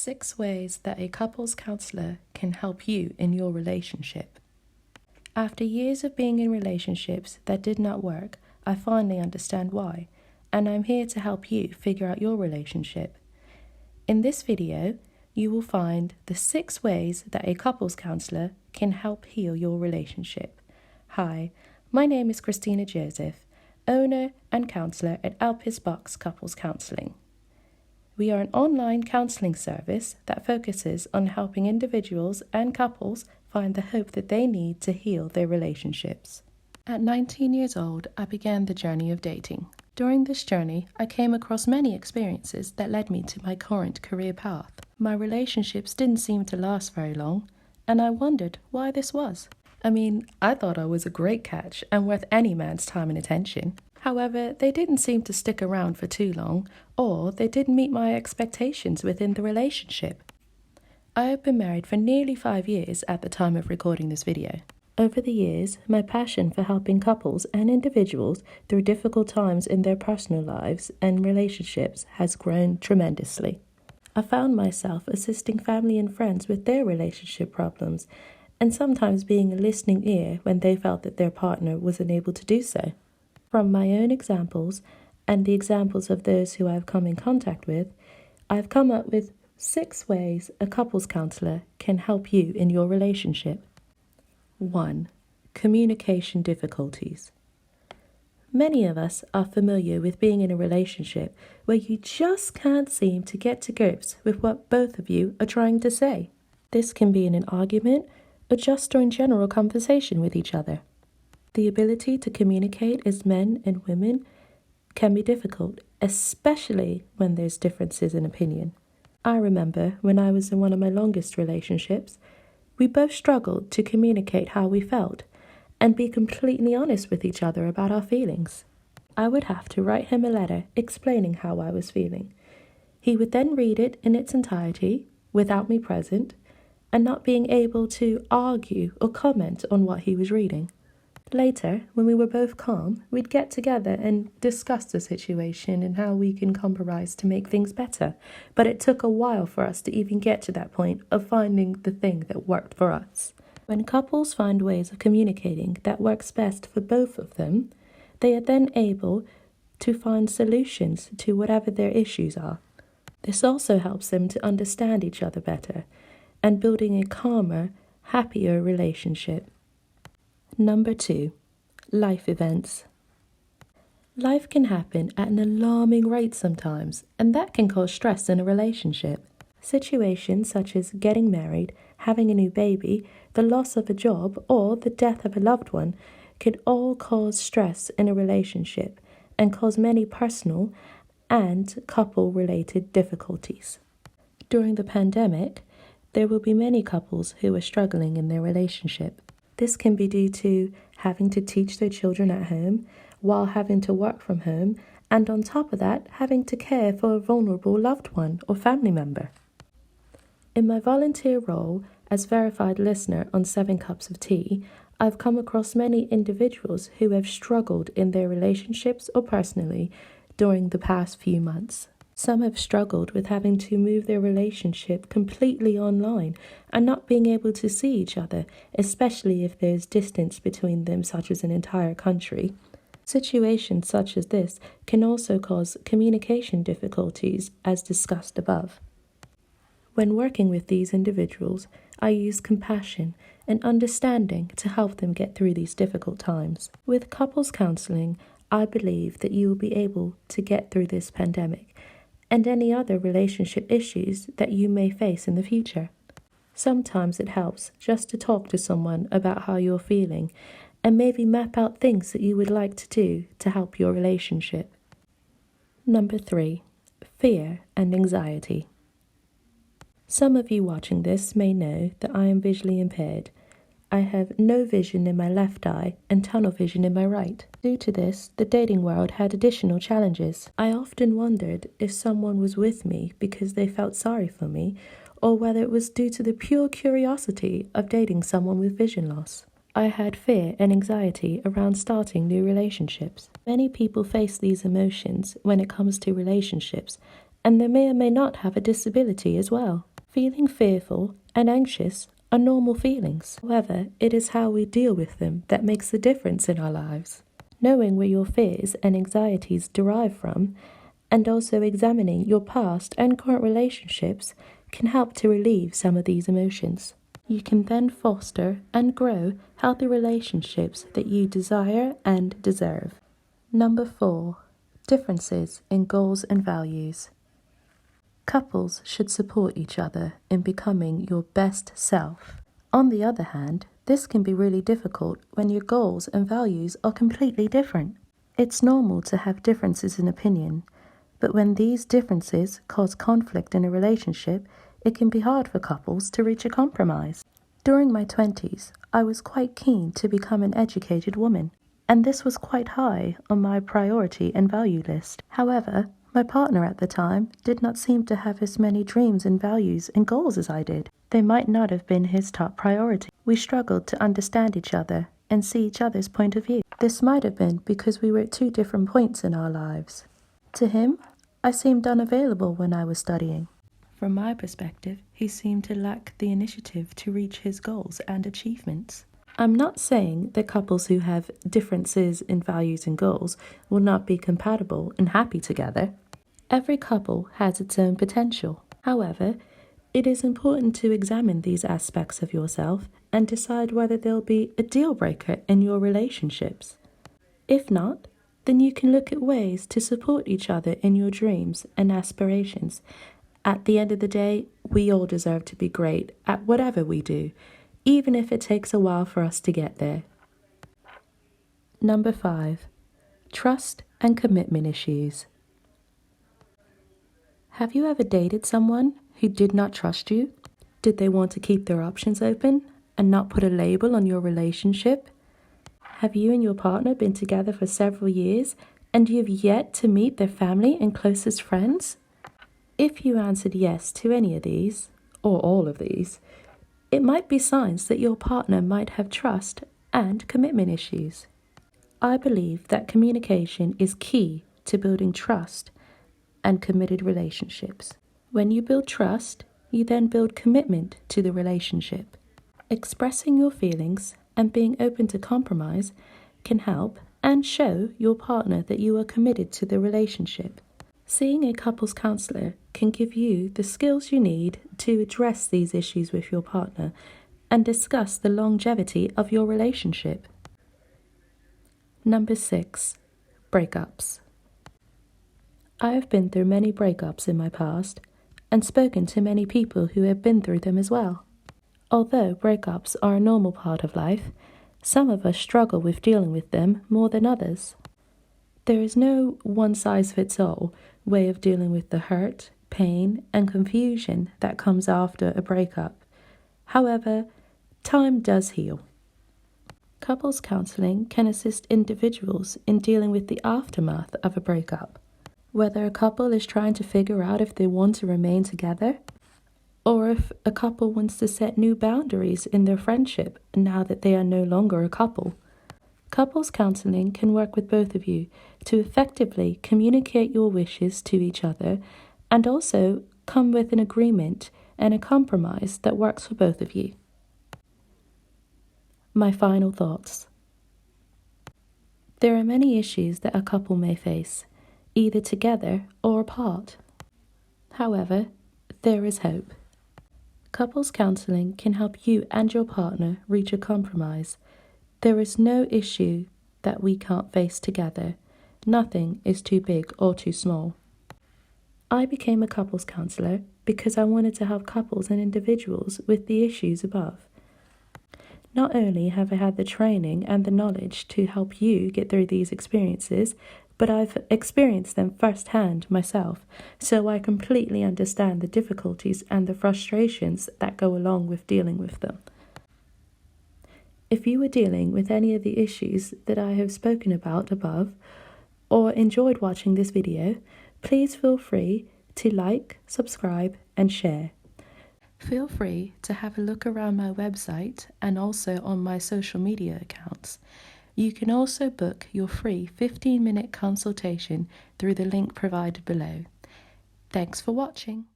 6 ways that a couples counsellor can help you in your relationship. After years of being in relationships that did not work, I finally understand why, and I'm here to help you figure out your relationship. In this video, you will find the 6 ways that a couples counsellor can help heal your relationship. Hi, my name is Christina Joseph, owner and counsellor at Elpis Couples Counselling. We are an online counselling service that focuses on helping individuals and couples find the hope that they need to heal their relationships. At 19 years old, I began the journey of dating. During this journey, I came across many experiences that led me to my current career path. My relationships didn't seem to last very long, and I wondered why this was. I thought I was a great catch and worth any man's time and attention. However, they didn't seem to stick around for too long, or they didn't meet my expectations within the relationship. I have been married for nearly 5 years at the time of recording this video. Over the years, my passion for helping couples and individuals through difficult times in their personal lives and relationships has grown tremendously. I found myself assisting family and friends with their relationship problems, and sometimes being a listening ear when they felt that their partner was unable to do so. From my own examples and the examples of those who I have come in contact with, I've come up with 6 ways a couples counsellor can help you in your relationship. 1. Communication difficulties. Many of us are familiar with being in a relationship where you just can't seem to get to grips with what both of you are trying to say. This can be in an argument or just during general conversation with each other. The ability to communicate as men and women can be difficult, especially when there's differences in opinion. I remember when I was in one of my longest relationships, we both struggled to communicate how we felt and be completely honest with each other about our feelings. I would have to write him a letter explaining how I was feeling. He would then read it in its entirety without me present and not being able to argue or comment on what he was reading. Later, when we were both calm, we'd get together and discuss the situation and how we can compromise to make things better. But it took a while for us to even get to that point of finding the thing that worked for us. When couples find ways of communicating that works best for both of them, they are then able to find solutions to whatever their issues are. This also helps them to understand each other better and building a calmer, happier relationship. Number 2, life events. Life can happen at an alarming rate sometimes, and that can cause stress in a relationship. Situations such as getting married, having a new baby, the loss of a job, or the death of a loved one can all cause stress in a relationship and cause many personal and couple-related difficulties. During the pandemic, there will be many couples who are struggling in their relationship. This can be due to having to teach their children at home while having to work from home, and on top of that, having to care for a vulnerable loved one or family member. In my volunteer role as verified listener on 7 Cups of Tea, I've come across many individuals who have struggled in their relationships or personally during the past few months. Some have struggled with having to move their relationship completely online and not being able to see each other, especially if there's distance between them, such as an entire country. Situations such as this can also cause communication difficulties, as discussed above. When working with these individuals, I use compassion and understanding to help them get through these difficult times. With couples counselling, I believe that you will be able to get through this pandemic and any other relationship issues that you may face in the future. Sometimes it helps just to talk to someone about how you're feeling and maybe map out things that you would like to do to help your relationship. Number 3, fear and anxiety. Some of you watching this may know that I am visually impaired. I have no vision in my left eye and tunnel vision in my right. Due to this, the dating world had additional challenges. I often wondered if someone was with me because they felt sorry for me, or whether it was due to the pure curiosity of dating someone with vision loss. I had fear and anxiety around starting new relationships. Many people face these emotions when it comes to relationships, and they may or may not have a disability as well. Feeling fearful and anxious are normal feelings. However, it is how we deal with them that makes the difference in our lives. Knowing where your fears and anxieties derive from, and also examining your past and current relationships can help to relieve some of these emotions. You can then foster and grow healthy relationships that you desire and deserve. Number 4. Differences in goals and values. Couples should support each other in becoming your best self. On the other hand, this can be really difficult when your goals and values are completely different. It's normal to have differences in opinion, but when these differences cause conflict in a relationship, it can be hard for couples to reach a compromise. During my 20s, I was quite keen to become an educated woman, and this was quite high on my priority and value list. However, my partner at the time did not seem to have as many dreams and values and goals as I did. They might not have been his top priority. We struggled to understand each other and see each other's point of view. This might have been because we were at 2 different points in our lives. To him, I seemed unavailable when I was studying. From my perspective, he seemed to lack the initiative to reach his goals and achievements. I'm not saying that couples who have differences in values and goals will not be compatible and happy together. Every couple has its own potential. However, it is important to examine these aspects of yourself and decide whether they'll be a deal breaker in your relationships. If not, then you can look at ways to support each other in your dreams and aspirations. At the end of the day, we all deserve to be great at whatever we do, even if it takes a while for us to get there. Number 5. Trust and commitment issues. Have you ever dated someone who did not trust you? Did they want to keep their options open and not put a label on your relationship? Have you and your partner been together for several years and you've yet to meet their family and closest friends? If you answered yes to any of these, or all of these, it might be signs that your partner might have trust and commitment issues. I believe that communication is key to building trust and committed relationships. When you build trust, you then build commitment to the relationship. Expressing your feelings and being open to compromise can help and show your partner that you are committed to the relationship. Seeing a couples counsellor can give you the skills you need to address these issues with your partner and discuss the longevity of your relationship. Number 6. Breakups. I have been through many breakups in my past and spoken to many people who have been through them as well. Although breakups are a normal part of life, some of us struggle with dealing with them more than others. There is no one-size-fits-all way of dealing with the hurt, pain, and confusion that comes after a breakup. However, time does heal. Couples counselling can assist individuals in dealing with the aftermath of a breakup. Whether a couple is trying to figure out if they want to remain together, or if a couple wants to set new boundaries in their friendship now that they are no longer a couple. Couples counselling can work with both of you to effectively communicate your wishes to each other and also come with an agreement and a compromise that works for both of you. My final thoughts. There are many issues that a couple may face, either together or apart. However, there is hope. Couples counselling can help you and your partner reach a compromise. There is no issue that we can't face together. Nothing is too big or too small. I became a couples counsellor because I wanted to help couples and individuals with the issues above. Not only have I had the training and the knowledge to help you get through these experiences, but I've experienced them firsthand myself, so I completely understand the difficulties and the frustrations that go along with dealing with them. If you are dealing with any of the issues that I have spoken about above, or enjoyed watching this video, please feel free to like, subscribe, and share. Feel free to have a look around my website and also on my social media accounts. You can also book your free 15-minute consultation through the link provided below. Thanks for watching.